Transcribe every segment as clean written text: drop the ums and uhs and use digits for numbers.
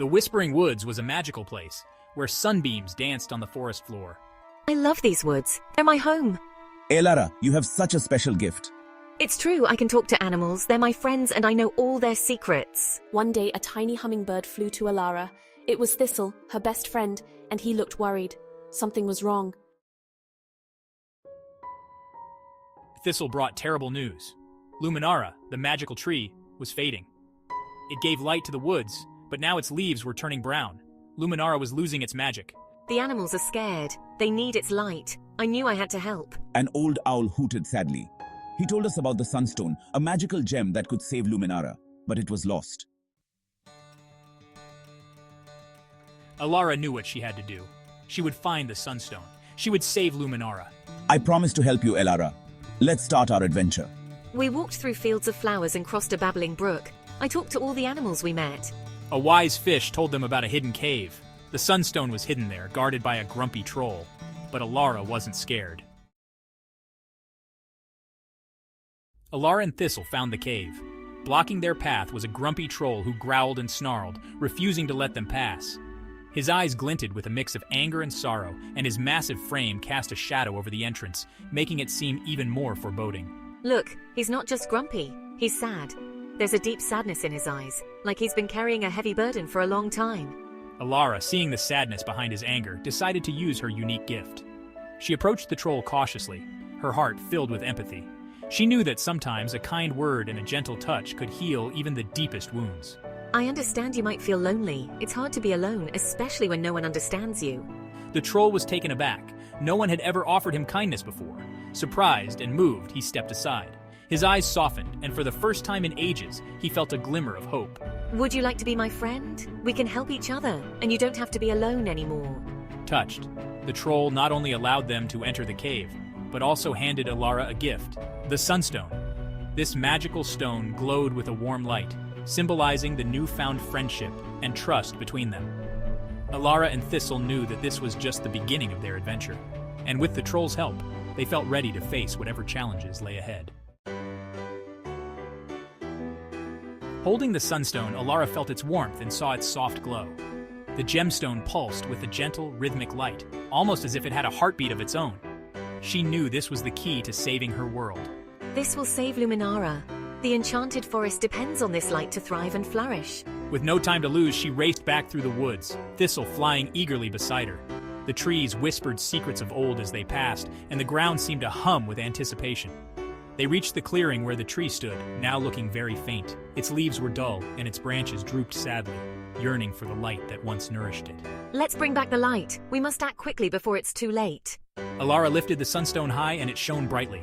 The Whispering Woods was a magical place, where sunbeams danced on the forest floor. I love these woods. They're my home. Elara, you have such a special gift. It's true, I can talk to animals. They're my friends and I know all their secrets. One day, a tiny hummingbird flew to Elara. It was Thistle, her best friend, and he looked worried. Something was wrong. Thistle brought terrible news. Luminara, the magical tree, was fading. It gave light to the woods, but now its leaves were turning brown. Luminara was losing its magic. The animals are scared. They need its light. I knew I had to help. An old owl hooted sadly. He told us about the Sunstone, a magical gem that could save Luminara, but it was lost. Elara knew what she had to do. She would find the Sunstone. She would save Luminara. I promise to help you, Elara. Let's start our adventure. We walked through fields of flowers and crossed a babbling brook. I talked to all the animals we met. A wise fish told them about a hidden cave. The Sunstone was hidden there, guarded by a grumpy troll. But Elara wasn't scared. Elara and Thistle found the cave. Blocking their path was a grumpy troll who growled and snarled, refusing to let them pass. His eyes glinted with a mix of anger and sorrow, and his massive frame cast a shadow over the entrance, making it seem even more foreboding. Look, he's not just grumpy, he's sad. There's a deep sadness in his eyes, like he's been carrying a heavy burden for a long time. Elara, seeing the sadness behind his anger, decided to use her unique gift. She approached the troll cautiously, her heart filled with empathy. She knew that sometimes a kind word and a gentle touch could heal even the deepest wounds. I understand you might feel lonely. It's hard to be alone, especially when no one understands you. The troll was taken aback. No one had ever offered him kindness before. Surprised and moved, he stepped aside. His eyes softened, and for the first time in ages, he felt a glimmer of hope. Would you like to be my friend? We can help each other, and you don't have to be alone anymore. Touched, the troll not only allowed them to enter the cave, but also handed Elara a gift, the Sunstone. This magical stone glowed with a warm light, symbolizing the newfound friendship and trust between them. Elara and Thistle knew that this was just the beginning of their adventure, and with the troll's help, they felt ready to face whatever challenges lay ahead. Holding the Sunstone, Elara felt its warmth and saw its soft glow. The gemstone pulsed with a gentle, rhythmic light, almost as if it had a heartbeat of its own. She knew this was the key to saving her world. This will save Luminara. The enchanted forest depends on this light to thrive and flourish. With no time to lose, she raced back through the woods, Thistle flying eagerly beside her. The trees whispered secrets of old as they passed, and the ground seemed to hum with anticipation. They reached the clearing where the tree stood, now looking very faint. Its leaves were dull, and its branches drooped sadly, yearning for the light that once nourished it. Let's bring back the light. We must act quickly before it's too late. Elara lifted the Sunstone high, and it shone brightly.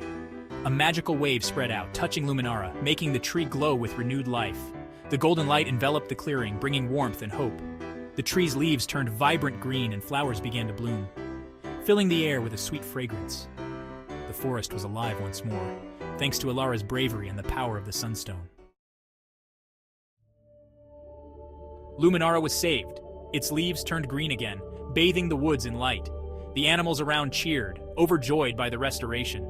A magical wave spread out, touching Luminara, making the tree glow with renewed life. The golden light enveloped the clearing, bringing warmth and hope. The tree's leaves turned vibrant green and flowers began to bloom, filling the air with a sweet fragrance. The forest was alive once more, thanks to Elara's bravery and the power of the Sunstone. Luminara was saved. Its leaves turned green again, bathing the woods in light. The animals around cheered, overjoyed by the restoration.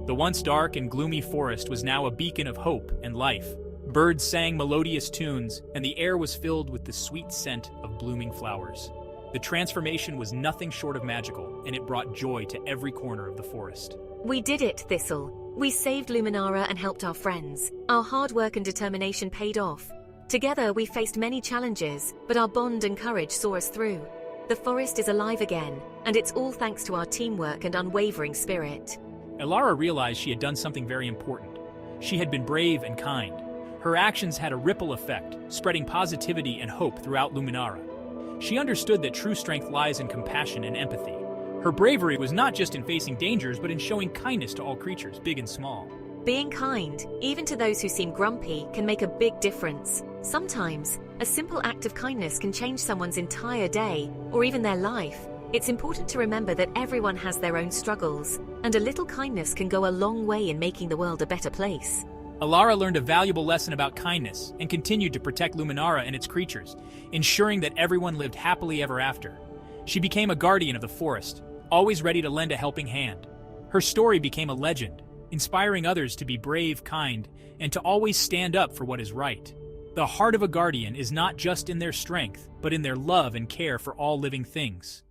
The once dark and gloomy forest was now a beacon of hope and life. Birds sang melodious tunes, and the air was filled with the sweet scent of blooming flowers. The transformation was nothing short of magical, and it brought joy to every corner of the forest. We did it, Thistle. We saved Luminara and helped our friends. Our hard work and determination paid off. Together, we faced many challenges, but our bond and courage saw us through. The forest is alive again, and it's all thanks to our teamwork and unwavering spirit. Elara realized she had done something very important. She had been brave and kind. Her actions had a ripple effect, spreading positivity and hope throughout Luminara. She understood that true strength lies in compassion and empathy. Her bravery was not just in facing dangers, but in showing kindness to all creatures, big and small. Being kind, even to those who seem grumpy, can make a big difference. Sometimes, a simple act of kindness can change someone's entire day, or even their life. It's important to remember that everyone has their own struggles, and a little kindness can go a long way in making the world a better place. Elara learned a valuable lesson about kindness and continued to protect Luminara and its creatures, ensuring that everyone lived happily ever after. She became a guardian of the forest, always ready to lend a helping hand. Her story became a legend, inspiring others to be brave, kind, and to always stand up for what is right. The heart of a guardian is not just in their strength, but in their love and care for all living things.